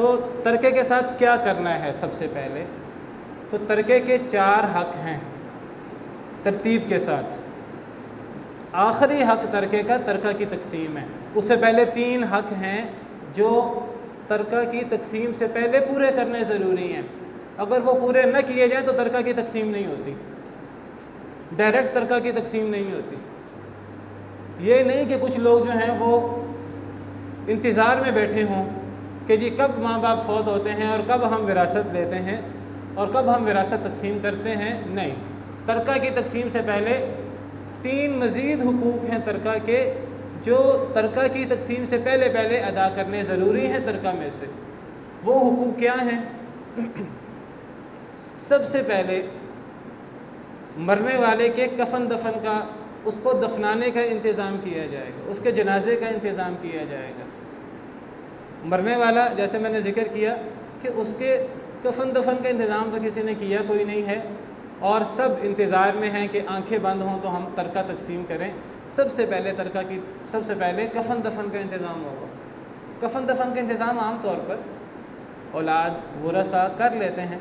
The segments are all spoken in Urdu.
تو ترکے کے ساتھ کیا کرنا ہے؟ سب سے پہلے تو ترکے کے 4 حق ہیں ترتیب کے ساتھ. آخری حق ترکے کا ترکہ کی تقسیم ہے. اس سے پہلے 3 حق ہیں جو ترکہ کی تقسیم سے پہلے پورے کرنے ضروری ہیں. اگر وہ پورے نہ کیے جائیں تو ترکہ کی تقسیم نہیں ہوتی، ڈائریکٹ ترکہ کی تقسیم نہیں ہوتی. یہ نہیں کہ کچھ لوگ جو ہیں وہ انتظار میں بیٹھے ہوں کہ جی کب ماں باپ فوت ہوتے ہیں اور کب ہم وراثت لیتے ہیں اور کب ہم وراثت تقسیم کرتے ہیں. نہیں، ترکہ کی تقسیم سے پہلے 3 مزید حقوق ہیں ترکہ کے جو ترکہ کی تقسیم سے پہلے ادا کرنے ضروری ہیں ترکہ میں سے. وہ حقوق کیا ہیں؟ سب سے پہلے مرنے والے کے کفن دفن کا، اس کو دفنانے کا انتظام کیا جائے گا، اس کے جنازے کا انتظام کیا جائے گا. مرنے والا جیسے میں نے ذکر کیا کہ اس کے کفن دفن کا انتظام تو کسی نے کیا کوئی نہیں ہے، اور سب انتظار میں ہیں کہ آنکھیں بند ہوں تو ہم ترکہ تقسیم کریں. سب سے پہلے کفن دفن کا انتظام ہوگا. کفن دفن کا انتظام عام طور پر اولاد ورثہ کر لیتے ہیں،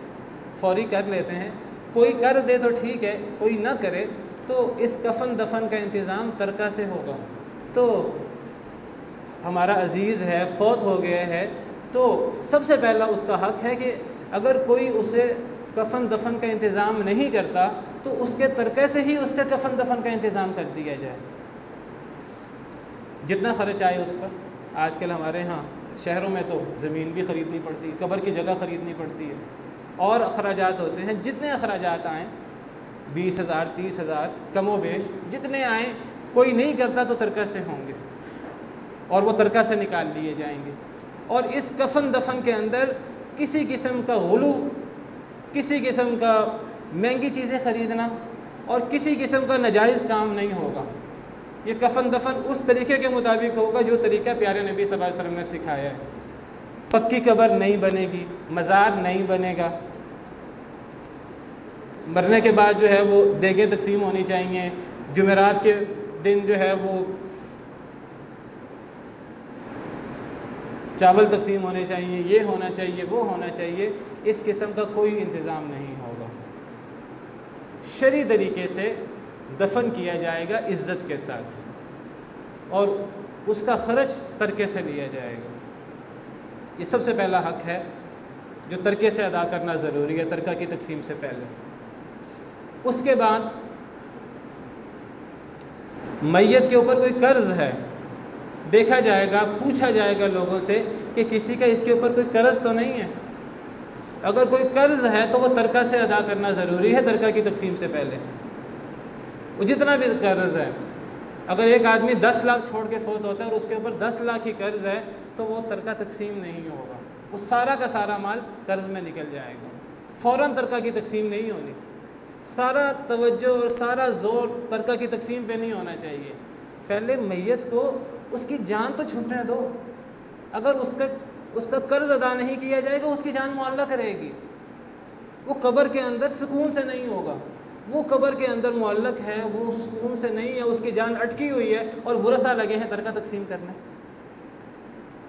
فوری کر لیتے ہیں. کوئی کر دے تو ٹھیک ہے، کوئی نہ کرے تو اس کفن دفن کا انتظام ترکہ سے ہوگا. تو ہمارا عزیز ہے، فوت ہو گیا ہے، تو سب سے پہلا اس کا حق ہے کہ اگر کوئی اسے کفن دفن کا انتظام نہیں کرتا تو اس کے ترکے سے ہی اس کے کفن دفن کا انتظام کر دیا جائے. جتنا خرچ آئے اس پر. آج کل ہمارے ہاں شہروں میں تو زمین بھی خریدنی پڑتی ہے، قبر کی جگہ خریدنی پڑتی ہے، اور اخراجات ہوتے ہیں. جتنے اخراجات آئیں 20,000 30,000 کم و بیش جتنے آئیں، کوئی نہیں کرتا تو ترکہ سے ہوں گے اور وہ ترکہ سے نکال لیے جائیں گے. اور اس کفن دفن کے اندر کسی قسم کا غلو، کسی قسم کا مہنگی چیزیں خریدنا اور کسی قسم کا ناجائز کام نہیں ہوگا. یہ کفن دفن اس طریقے کے مطابق ہوگا جو طریقہ پیارے نبی صلی اللہ علیہ وسلم نے سکھایا ہے. پکی قبر نہیں بنے گی، مزار نہیں بنے گا. مرنے کے بعد جو ہے وہ دیگیں تقسیم ہونی چاہیے. جمعرات کے دن جو ہے وہ چاول تقسیم ہونے چاہیے، یہ ہونا چاہیے، وہ ہونا چاہیے. اس قسم کا کوئی انتظام نہیں ہوگا. شرعی طریقے سے دفن کیا جائے گا عزت کے ساتھ، اور اس کا خرچ ترکے سے لیا جائے گا. یہ سب سے پہلا حق ہے جو ترکے سے ادا کرنا ضروری ہے ترکہ کی تقسیم سے پہلے. اس کے بعد میت کے اوپر کوئی قرض ہے، دیکھا جائے گا، پوچھا جائے گا لوگوں سے کہ کسی کا اس کے اوپر کوئی قرض تو نہیں ہے. اگر کوئی قرض ہے تو وہ ترکہ سے ادا کرنا ضروری ہے ترکہ کی تقسیم سے پہلے. وہ جتنا بھی قرض ہے، اگر ایک آدمی 10 لاکھ چھوڑ کے فوت ہوتا ہے اور اس کے اوپر 10 لاکھ ہی قرض ہے تو وہ ترکہ تقسیم نہیں ہوگا. وہ سارا کا سارا مال قرض میں نکل جائے گا. فوراً ترکہ کی تقسیم نہیں ہونی. سارا توجہ اور سارا زور ترکہ کی تقسیم پہ نہیں ہونا چاہیے. پہلے میت کو اس کی جان تو چھوٹنے دو. اگر اس کا قرض ادا نہیں کیا جائے گا اس کی جان معلق رہے گی. وہ قبر کے اندر سکون سے نہیں ہوگا. وہ قبر کے اندر معلق ہے، وہ سکون سے نہیں ہے، اس کی جان اٹکی ہوئی ہے اور ورثہ لگے ہیں ترکہ تقسیم کرنے.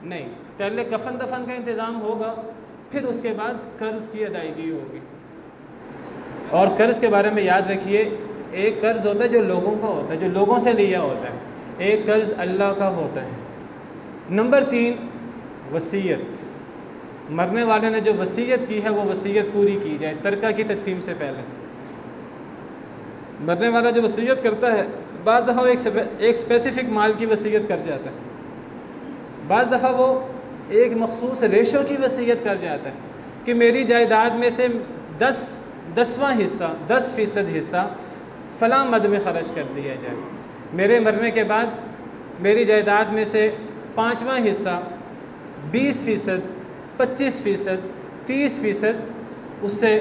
نہیں، پہلے کفن دفن کا انتظام ہوگا، پھر اس کے بعد قرض کی ادائیگی ہوگی. اور قرض کے بارے میں یاد رکھیے، ایک قرض ہوتا ہے جو لوگوں کا ہوتا ہے، جو لوگوں سے لیا ہوتا ہے. ایک قرض اللہ کا ہوتا ہے. نمبر 3، وصیت. مرنے والے نے جو وصیت کی ہے وہ وصیت پوری کی جائے ترکہ کی تقسیم سے پہلے. مرنے والا جو وصیت کرتا ہے بعض دفعہ وہ ایک اسپیسیفک مال کی وصیت کر جاتا ہے، بعض دفعہ وہ ایک مخصوص ریشو کی وصیت کر جاتا ہے کہ میری جائیداد میں سے 10واں حصہ 10% حصہ فلاں مد میں خرچ کر دیا جائے. میرے مرنے کے بعد میری جائیداد میں سے 5واں حصہ 20%، 25%، 30% اس سے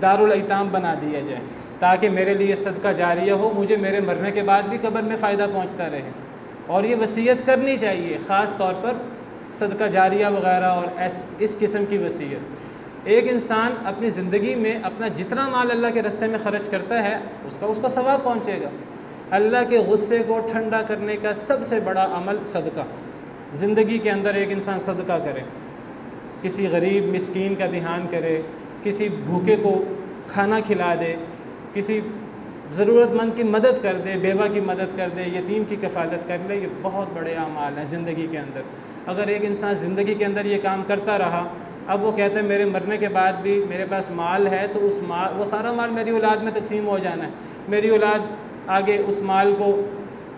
دارالایتام بنا دیا جائے تاکہ میرے لیے صدقہ جاریہ ہو، مجھے میرے مرنے کے بعد بھی قبر میں فائدہ پہنچتا رہے. اور یہ وصیت کرنی چاہیے، خاص طور پر صدقہ جاریہ وغیرہ اور اس قسم کی وصیت. ایک انسان اپنی زندگی میں اپنا جتنا مال اللہ کے راستے میں خرچ کرتا ہے اس کو ثواب پہنچے گا. اللہ کے غصے کو ٹھنڈا کرنے کا سب سے بڑا عمل صدقہ. زندگی کے اندر ایک انسان صدقہ کرے. کسی غریب مسکین کا دھیان کرے، کسی بھوکے کو کھانا کھلا دے، کسی ضرورت مند کی مدد کر دے، بیوہ کی مدد کر دے، یتیم کی کفالت کر لے، یہ بہت بڑے اعمال ہیں زندگی کے اندر۔ اگر ایک انسان زندگی کے اندر یہ کام کرتا رہا، اب وہ کہتا ہے میرے مرنے کے بعد بھی میرے پاس مال ہے تو اس مال، وہ سارا مال میری اولاد میں تقسیم ہو جانا ہے، میری اولاد آگے اس مال کو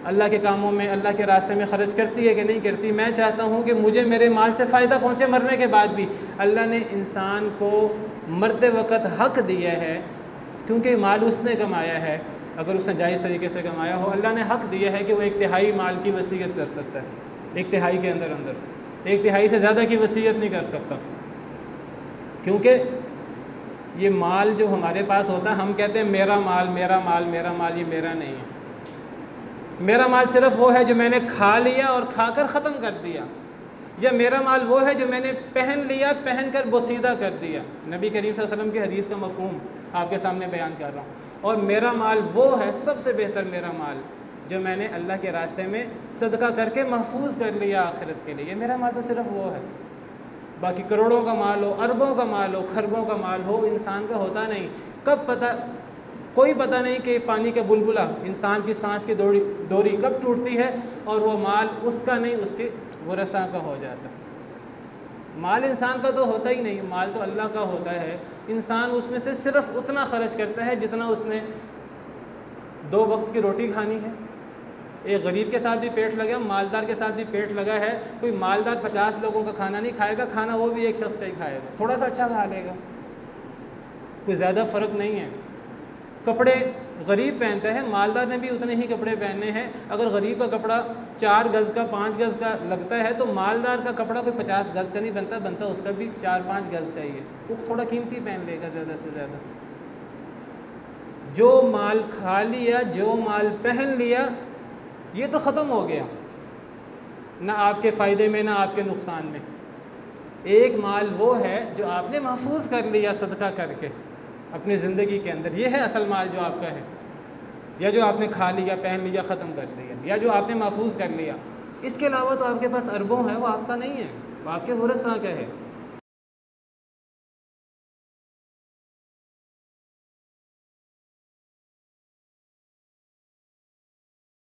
اللہ کے کاموں میں، اللہ کے راستے میں خرچ کرتی ہے کہ نہیں کرتی۔ میں چاہتا ہوں کہ مجھے میرے مال سے فائدہ پہنچے مرنے کے بعد بھی۔ اللہ نے انسان کو مرتے وقت حق دیا ہے، کیونکہ مال اس نے کمایا ہے، اگر اس نے جائز طریقے سے کمایا ہو، اللہ نے حق دیا ہے کہ وہ 1/3 مال کی وصیت کر سکتا ہے، 1/3 کے اندر 1/3 سے زیادہ کی وصیت نہیں کر سکتا، کیونکہ یہ مال جو ہمارے پاس ہوتا ہے، ہم کہتے ہیں میرا مال میرا مال میرا مال، یہ میرا نہیں ہے۔ میرا مال صرف وہ ہے جو میں نے کھا لیا اور کھا کر ختم کر دیا، یا میرا مال وہ ہے جو میں نے پہن لیا، پہن کر بوسیدہ کر دیا۔ نبی کریم صلی اللہ علیہ وسلم کی حدیث کا مفہوم آپ کے سامنے بیان کر رہا ہوں۔ اور میرا مال وہ ہے، سب سے بہتر میرا مال، جو میں نے اللہ کے راستے میں صدقہ کر کے محفوظ کر لیا آخرت کے لیے۔ یہ میرا مال تو صرف وہ ہے، باقی کروڑوں کا مال ہو، اربوں کا مال ہو، خربوں کا مال ہو، انسان کا ہوتا نہیں۔ کب کوئی پتہ نہیں کہ پانی کا بلبلا، انسان کی سانس کی ڈوری کب ٹوٹتی ہے اور وہ مال اس کا نہیں، اس کے ورثاء کا ہو جاتا ہے۔ مال انسان کا تو ہوتا ہی نہیں، مال تو اللہ کا ہوتا ہے۔ انسان اس میں سے صرف اتنا خرچ کرتا ہے جتنا اس نے 2 وقت کی روٹی کھانی ہے۔ ایک غریب کے ساتھ بھی پیٹ لگا، مالدار کے ساتھ بھی پیٹ لگا ہے۔ کوئی مالدار 50 لوگوں کا کھانا نہیں کھائے گا، کھانا وہ بھی ایک شخص کا ہی کھائے گا، تھوڑا سا اچھا کھا لے گا، کوئی زیادہ فرق نہیں ہے۔ کپڑے غریب پہنتا ہے، مالدار نے بھی اتنے ہی کپڑے پہننے ہیں۔ اگر غریب کا کپڑا 4 گز کا 5 گز کا لگتا ہے تو مالدار کا کپڑا کوئی 50 گز کا نہیں بنتا اس کا بھی 4-5 گز کا ہی ہے، وہ تھوڑا قیمتی پہن لے گا زیادہ سے زیادہ۔ جو مال کھا لیا، جو مال پہن لیا، یہ تو ختم ہو گیا، نہ آپ کے فائدے میں نہ آپ کے نقصان میں۔ ایک مال وہ ہے جو آپ نے محفوظ کر لیا صدقہ کر کے اپنی زندگی کے اندر، یہ ہے اصل مال جو آپ کا ہے، یا جو آپ نے کھا لیا، پہن لیا، ختم کر لیا، یا جو آپ نے محفوظ کر لیا۔ اس کے علاوہ تو آپ کے پاس اربوں ہے، وہ آپ کا نہیں ہے، وہ آپ کے ورثاء کا ہے۔